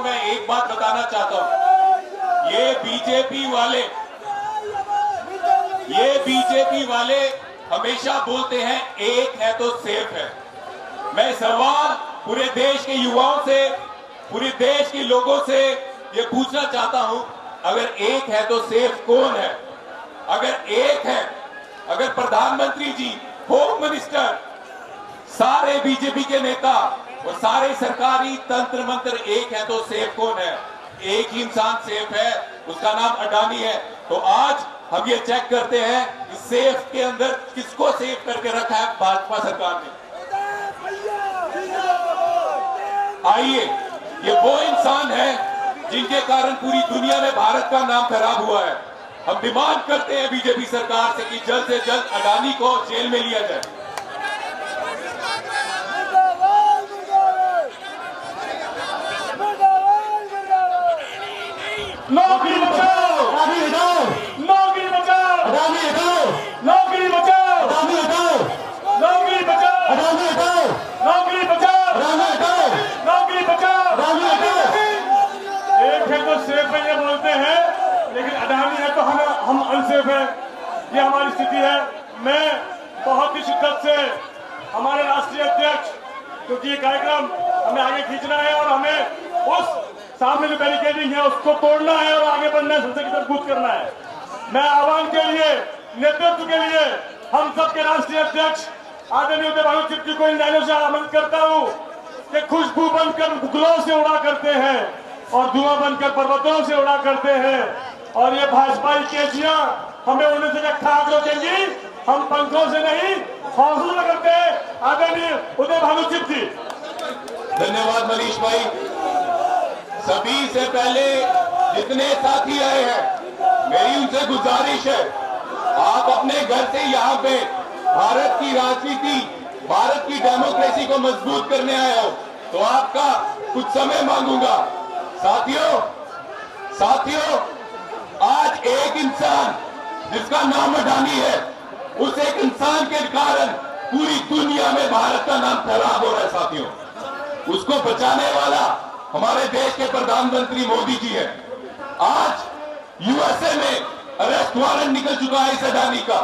को मैं एक बात बताना चाहता हूं, ये बीजेपी वाले हमेशा बोलते हैं एक है तो सेफ है। मैं सवाल पूरे देश के युवाओं से, पूरे देश के लोगों से ये पूछना चाहता हूं, अगर एक है तो सेफ कौन है? अगर एक है, अगर प्रधानमंत्री जी, होम मिनिस्टर, सारे बीजेपी के नेता और सारे सरकारी तंत्र मंत्र एक है तो सेफ कौन है? एक ही इंसान सेफ है, उसका नाम अडानी है। तो आज हम ये चेक करते हैं कि सेफ के अंदर किसको सेफ करके रखा है भाजपा सरकार ने। आइए, ये वो इंसान है जिनके कारण पूरी दुनिया में भारत का नाम खराब हुआ है। हम डिमांड करते हैं बीजेपी सरकार से कि जल्द से जल्द अडानी को जेल में लिया जाए। नौकरी बचाओ, अडानी हटाओ, नौकरी बचाओ, अडानी हटाओ, नौकरी बचाओ, अडानी हटाओ, नौकरी बचाओ, अडानी हटाओ, नौकरी बचाओ, अडानी हटाओ, नौकरी बचाओ। अडानी हटाओ। एक है तो सेफ है ये बोलते हैं, लेकिन अडानी है तो हम अनसेफ है। ये हमारी स्थिति है। मैं बहुत ही शिद्दत से हमारे राष्ट्रीय अध्यक्ष, क्योंकि ये कार्यक्रम हमें आगे खींचना है और हमें उस सामने जो बैरिकेडिंग है उसको तोड़ना है और आगे बढ़ना है, संसद की तरफ कूच करना है। मैं आह्वान के लिए, नेतृत्व के लिए हम सबके राष्ट्रीय अध्यक्ष आदरणीय उदय भानु चिप्टी को इन लाइनों से आमंत्रित करता हूं कि खुशबू बनकर मुगलों से उड़ा करते हैं और धुआं बनकर पर्वतों से उड़ा करते हैं। और ये भाजपाई केसियां हमें उड़ने से खाक रोकेंगी, हम पंखों से नहीं हौसलों में करते हैं। आदरणीय उदय भानु चिप्टी। धन्यवाद मनीष भाई। सभी से पहले जितने साथी आए हैं, मेरी उनसे गुजारिश है, आप अपने घर से यहाँ पे भारत की राजनीति, भारत की डेमोक्रेसी को मजबूत करने आए हो, तो आपका कुछ समय मांगूंगा। साथियों, आज एक इंसान जिसका नाम अडानी है, उस एक इंसान के कारण पूरी दुनिया में भारत का नाम खराब हो रहा है। साथियों, उसको बचाने वाला हमारे देश के प्रधानमंत्री मोदी जी है। आज यूएसए में अरेस्ट वारंट निकल चुका है इस अडानी का।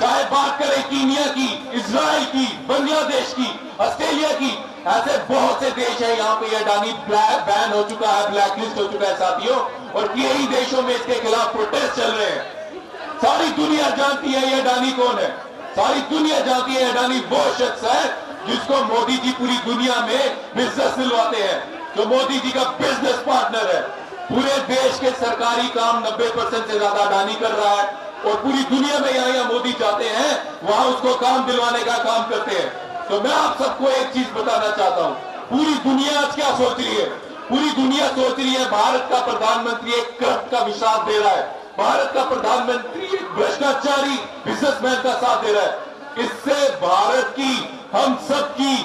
चाहे बात करें कीनिया की, इजराइल की, बांग्लादेश की, ऑस्ट्रेलिया की, ऐसे बहुत से देश है यहाँ पे अडानी बैन हो चुका है, ब्लैकलिस्ट हो चुका है साथियों। और यही देशों में इसके खिलाफ प्रोटेस्ट चल रहे हैं। सारी दुनिया जानती है ये अडानी कौन है। सारी दुनिया जानती है अडानी वो शख्स है जिसको मोदी जी पूरी दुनिया में बिजनेस दिलवाते हैं, जो मोदी जी का बिजनेस पार्टनर है। पूरे देश के सरकारी काम 90% से ज्यादा अडानी कर रहा है और पूरी दुनिया में यहाँ मोदी जाते हैं, वहां उसको काम दिलवाने का काम करते हैं। तो मैं आप सबको एक चीज बताना चाहता हूँ, पूरी दुनिया आज क्या सोच रही है? पूरी दुनिया सोच रही है भारत का प्रधानमंत्री एक करप्ट का विश्वास दे रहा है, भारत का प्रधानमंत्री एक भ्रष्टाचारी बिजनेसमैन का साथ दे रहा है। इससे भारत की, हम सबकी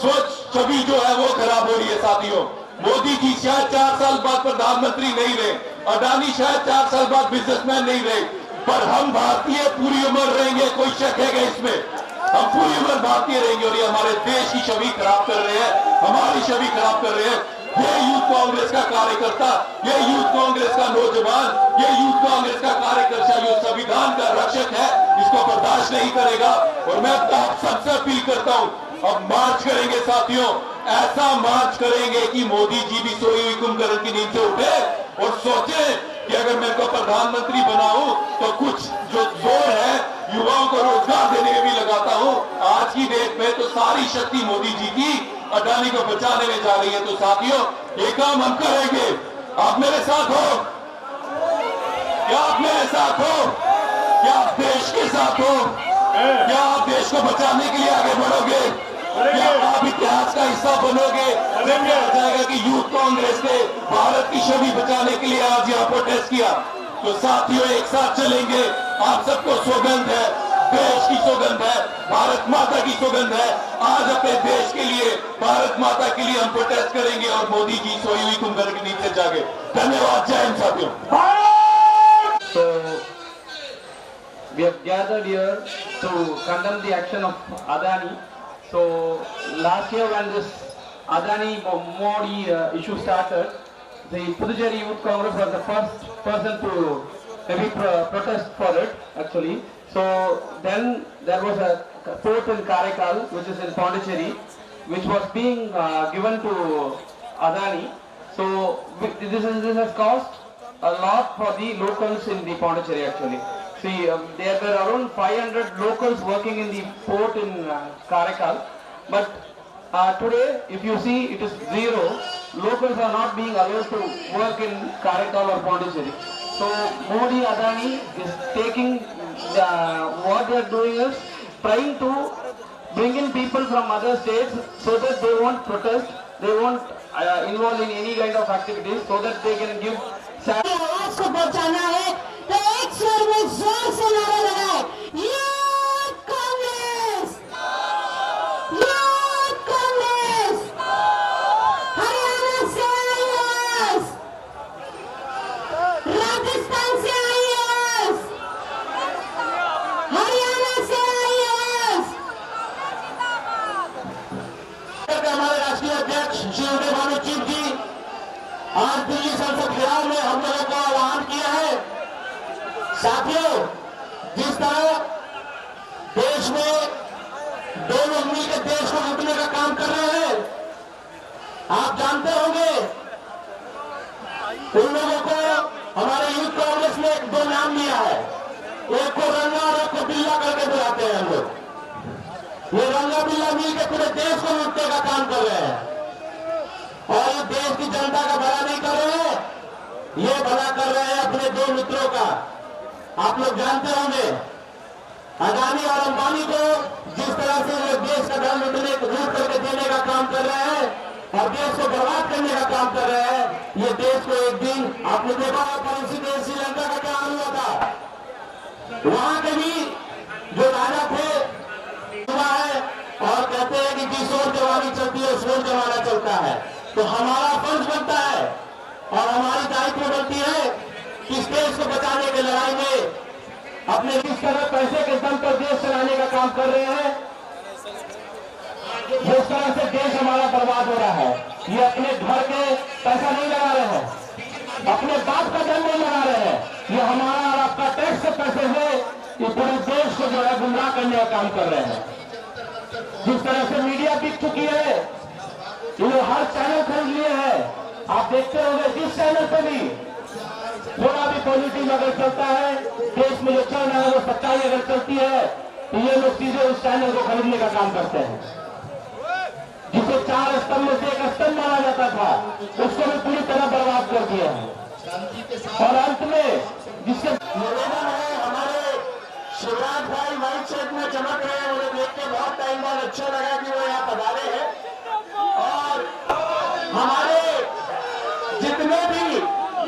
स्वच्छ छवि जो है वो खराब हो रही है। साथियों, मोदी जी शायद 4 साल बाद प्रधानमंत्री नहीं रहे, अडानी शायद 4 साल बाद बिजनेसमैन नहीं रहे, पर हम भारतीय पूरी उम्र रहेंगे, कोई शक है क्या इसमें? हम पूरी उम्र भारतीय रहेंगे और ये हमारे देश की छवि खराब कर रहे हैं, हमारी छवि खराब कर रहे हैं। ये यूथ कांग्रेस का कार्यकर्ता, ये यूथ कांग्रेस का नौजवान, ये यूथ कांग्रेस का कार्यकर्ता जो संविधान का रक्षक है, इसको बर्दाश्त नहीं करेगा। और मैं आप सबसे अपील करता हूं, अब मार्च करेंगे साथियों, ऐसा मार्च करेंगे कि मोदी जी भी सोई हुई कुंभकर्ण की नींद से उठे और सोचे कि अगर मैं को प्रधानमंत्री बनाऊं तो कुछ जो जोर है युवाओं को रोजगार देने में भी लगाता हूं। आज की डेट में तो सारी शक्ति मोदी जी की अडानी को बचाने में जा रही है। तो साथियों, ये काम हम करेंगे। आप मेरे साथ हो? क्या आप मेरे साथ हो? क्या आप देश के साथ हो? क्या आप देश को बचाने के लिए आगे बढ़ोगे? क्या आप इतिहास का हिस्सा बनोगे? जब यह हो जाएगा कि यूथ कांग्रेस ने भारत की छवि बचाने के लिए आज यहाँ प्रोटेस्ट किया, तो साथियों एक साथ चलेंगे। आप सबको सौगंध है, देश की सौगंध है, भारत माता की सौगंध है। आज अपने देश के लिए, भारत माता के लिए हम प्रोटेस्ट करेंगे और मोदी जी सोई हुई कुंभकर्ण की नींद से जागे। धन्यवाद। जय हिंद साथियों। So we have gathered here to condemn the action of Adani. So last year when this Adani Modi issue started, the Puducherry Youth Congress was the first person to maybe protest for it actually. So then there was a port in Karaikal, which is in Pondicherry, which was being given to Adani. So this has cost a lot for the locals in the Pondicherry actually. See, there were around 500 locals working in the port in Karaikal, but today, if you see, it is zero. Locals are not being allowed to work in Karaikal or Pondicherry. So Modi Adani is taking what they are doing is trying to bring in people from other states so that they won't protest, they won't involve in any kind of activities, so that they can give. आवाज को पहुंचाना है तो एक स्वर में जोर से नारा लगाए, यूथ कांग्रेस, यूथ कांग्रेस, हरियाणा से आईएएस, राजस्थान से आईएएस, हरियाणा से आईएएस। हमारे राष्ट्रीय अध्यक्ष श्री उदय भानु चीफ जी आज दिल्ली संसद घेराव में हम लोगों को आह्वान किया है। साथियों, जिस तरह देश में दो लोग मिलकर देश को लूटने का काम कर रहे हैं, आप जानते होंगे उन लोगों को हमारे यूथ कांग्रेस ने दो नाम दिया है, एक को रंगा और एक को बिल्ला करके बुलाते हैं हम लोग। ये रंगा बिल्ला मिलकर पूरे देश को लूटने का काम कर रहे हैं और ये देश की जनता का भला नहीं कर रहे हैं, ये भला कर रहे हैं अपने दो मित्रों का। आप लोग जानते होंगे अदानी और अंबानी को जिस तरह से ये देश का धन लूटने लूट करके देने का काम कर रहे हैं और देश को बर्बाद करने का काम कर रहे हैं, ये देश को एक दिन आपने देखा पड़ोसी देश श्रीलंका का क्या हाल हुआ था। वहां के भी जो राजा थे हुआ है और कहते हैं कि किशोर जवानी चलती है, शोर जमाना चलता है। तो हमारा फर्ज बनता है और हमारी दायित्व बनती है कि इस देश को बचाने की लड़ाई में अपने किस तरह पैसे के दम पर देश चलाने का काम कर रहे हैं, जिस तरह से देश हमारा बर्बाद हो रहा है। ये अपने घर के पैसा नहीं लगा रहे हैं, अपने बाप का धन नहीं लगा रहे हैं, ये हमारा और आपका टैक्स के पैसे से ये पूरे देश को जो है गुमराह करने का काम कर रहे हैं। जिस तरह से मीडिया बिक चुकी है, ये लोग हर चैनल खरीद लिए हैं। आप देखते होंगे जिस चैनल पे भी थोड़ा भी पॉजिटिव अगर चलता है, देश में जो चल रहा है वो सच्चाई अगर चलती है, तो ये लोग सीधे उस चैनल को खरीदने का काम करते हैं। जिसे 4 स्तंभ में से एक स्तंभ माना जाता था, उसको भी पूरी तरह बर्बाद कर दिया है। और अंत में जिसके निवेदन है, हमारे शिवराज भाई व्हाइट शर्ट में चमक रहे हैं, उन्हें देख के बहुत टाइम बाद अच्छा लगा कि वो यहाँ पधारे हैं। और हमारे जितने भी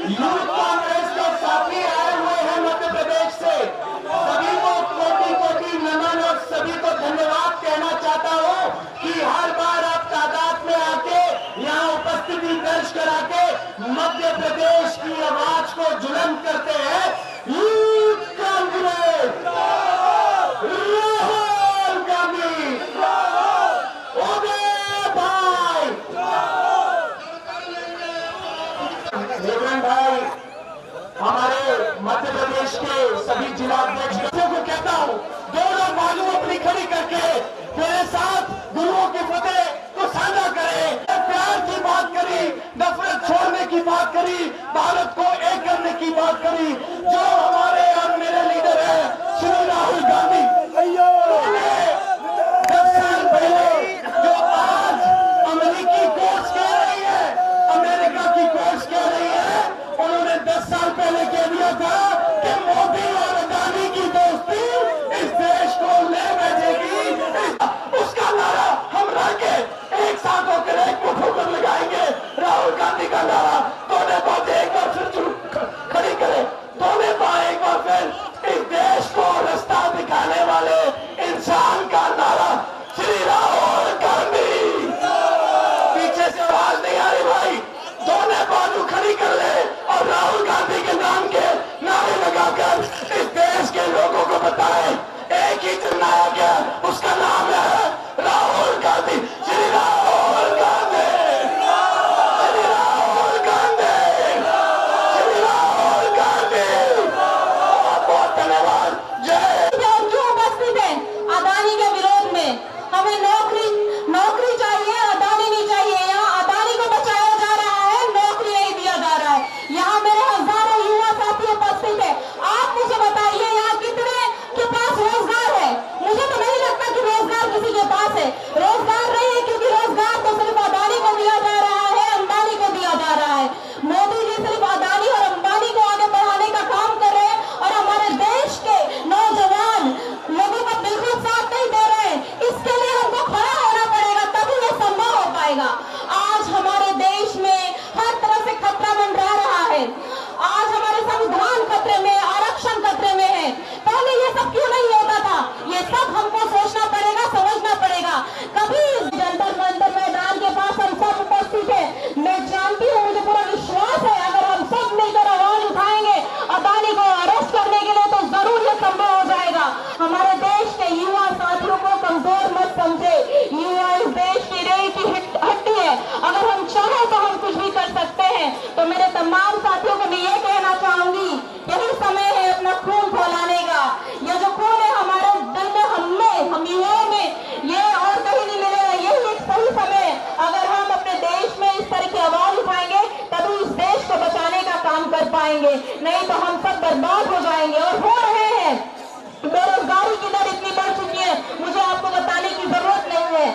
यूथ कांग्रेस के साथी आए हुए हैं मध्य प्रदेश से, सभी को कोटि कोटि नमन और सभी को धन्यवाद कहना चाहता हूँ कि हर बार आप तादाद में आके यहाँ उपस्थिति दर्ज करा के मध्य प्रदेश की आवाज को बुलंद करते हैं। यूथ कांग्रेस, राहुल गांधी, उदय भाई, देवेंद्र भाई, हमारे मध्य प्रदेश के सभी जिला अध्यक्षों को कहता हूँ, दोनों बाजू अपनी खड़ी करके मेरे साथ गुरुओं की फतेह को साझा करें। प्यार की बात करी, नफरत छोड़ने की बात करी, भारत को एक करने की बात करी, जो हमारे और मेरे लीडर हैं श्री राहुल गांधी। 10 साल पहले जो आज अमेरिकी कोर्ट्स कह रही है, अमेरिका की कोर्ट्स कह रही है, उन्होंने 10 साल पहले कह दिया था कि मोदी और अदानी की दोस्ती इस देश को ले भेजेगी। उसका नारा हम रखे एक साथ होकर एक मुठ होकर लगाएंगे। राहुल गांधी का नारा दोनों बातें एक बार फिर खड़ी करें, दोनों बाएं तमाम साथियों को मैं ये कहना चाहूंगी, यही समय है अपना खून खौलाने का। ये जो खून है हमारे दिल में, हम युवाओं में, ये और कहीं नहीं मिलेगा। यही एक सही समय, अगर हम अपने देश में इस तरह की आवाज उठाएंगे तभी इस देश को बचाने का काम कर पाएंगे, नहीं तो हम सब बर्बाद हो जाएंगे। और हो रहे हैं। बेरोजगारी की दर इतनी बढ़ चुकी है, मुझे आपको बताने की जरूरत नहीं है।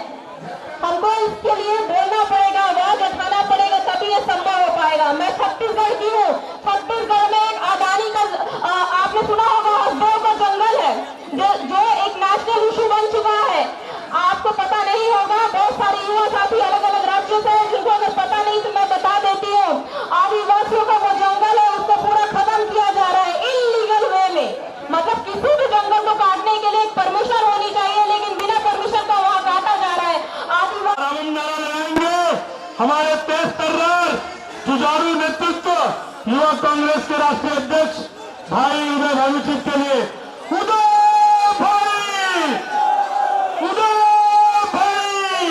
हमको इसके लिए बोलना पड़ेगा, आवाज उठाना पड़ेगा, तभी ये संभव हो पाएगा। मैं छत्तीसगढ़ की हूँ। छत्तीसगढ़ में एक अडानी का आपने सुना होगा, हसदेव का जंगल है जो एक नेशनल इशू बन चुका है। आपको पता नहीं होगा, बहुत सारे युवा साथी अलग अलग राज्यों से हैं, जिनको अगर पता नहीं तो मैं बता देती हूँ। आदिवासियों का वो जंगल है, उसको पूरा खत्म किया जा रहा है इल्लीगल वे में। मतलब किसी भी जंगल को काटने के लिए परमिशन होनी चाहिए, लेकिन बिना परमिशन का वहाँ काटा जा रहा है। हम नारा लगाएंगे, हमारे तेज तर्रार जुझारू नेतृत्व युवा कांग्रेस के राष्ट्रीय अध्यक्ष भाई उदय भानुचित के लिए उदय भाई, उदय भाई।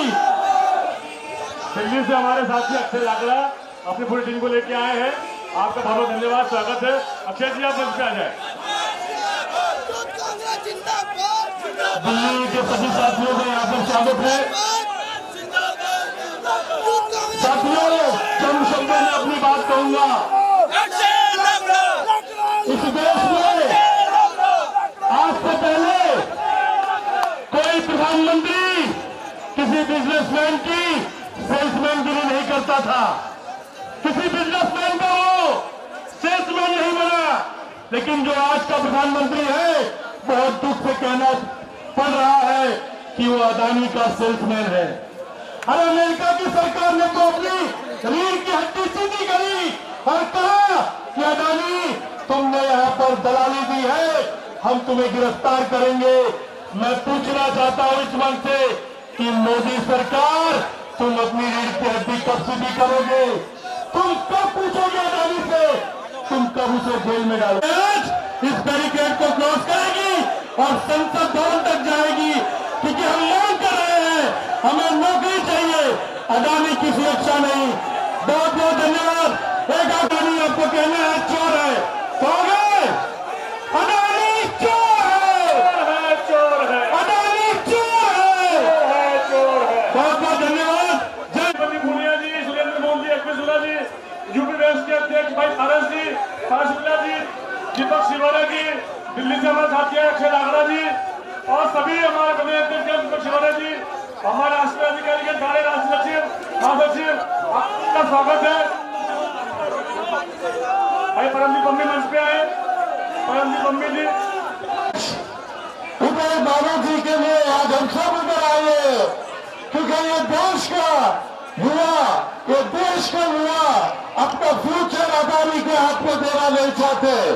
दिल्ली से हमारे साथी अक्षय लाकड़ा अपनी पूरी टीम को लेके आए हैं। आपका बहुत बहुत धन्यवाद, स्वागत है। अक्षय जी, आप मंच पे आ जाए। दिल्ली के सभी साथियों का यहाँ पर स्वागत है। साथियों, चंद शब्दों में अपनी बात कहूंगा। इस देश में आज से पहले कोई प्रधानमंत्री किसी बिजनेसमैन की सेल्समैनगिरी नहीं करता था। किसी बिजनेसमैन का वो सेल्समैन नहीं बना। लेकिन जो आज का प्रधानमंत्री है, बहुत दुख से कहना पड़ रहा है कि वो अडानी का सेल्समैन है। अरे अमेरिका की सरकार ने तो अपनी रीढ़ की हड्डी सीधी करी और कहा कि अडानी, तुमने यहाँ पर दलाली दी है, हम तुम्हें गिरफ्तार करेंगे। मैं पूछना चाहता हूँ इस मंच से कि मोदी सरकार, तुम अपनी रीढ़ की हड्डी कब सीधी करोगे? तुम कब पूछोगे अडानी से? तुम कब उसे जेल में डालोगे? आज इस बैरिकेड को क्लोज करेगी और संसद भवन तक जाएगी, क्योंकि हम मांग कर रहे हैं, हमें नौकरी चाहिए, अडानी की सुरक्षा नहीं। बहुत बहुत धन्यवाद। एक अडानी आपको कहना है चोर है, कहोगे अडानी चोर है, चोर है, अडानी चोर है, चोर है। बहुत बहुत धन्यवाद। जय पति भूलिया जी, सुरेंद्र मोहन जी, अखिलेश सुला जी, यूपी वेस्ट के अध्यक्ष भाई पारस जी, शुक्ला जी, दीपक शिवाला जी, दिल्ली से हमारे साथी हैं अक्षय लाकड़ा जी, और सभी हमारे प्रदेश अध्यक्ष दीपक शिवाला जी, हमारे राष्ट्रीय अधिकारी के सारे राष्ट्रीय सचिव, महासचिव, आपका स्वागत है। भाई परमजीत पम्मी मंच पे आए। परमजीत पम्मी जी, उदय बाबू के लिए आज हम सब उधर आए, क्योंकि ये देश का युवा, ये देश का युवा अपना फ्यूचर अडानी के हाथ में देना नहीं चाहते।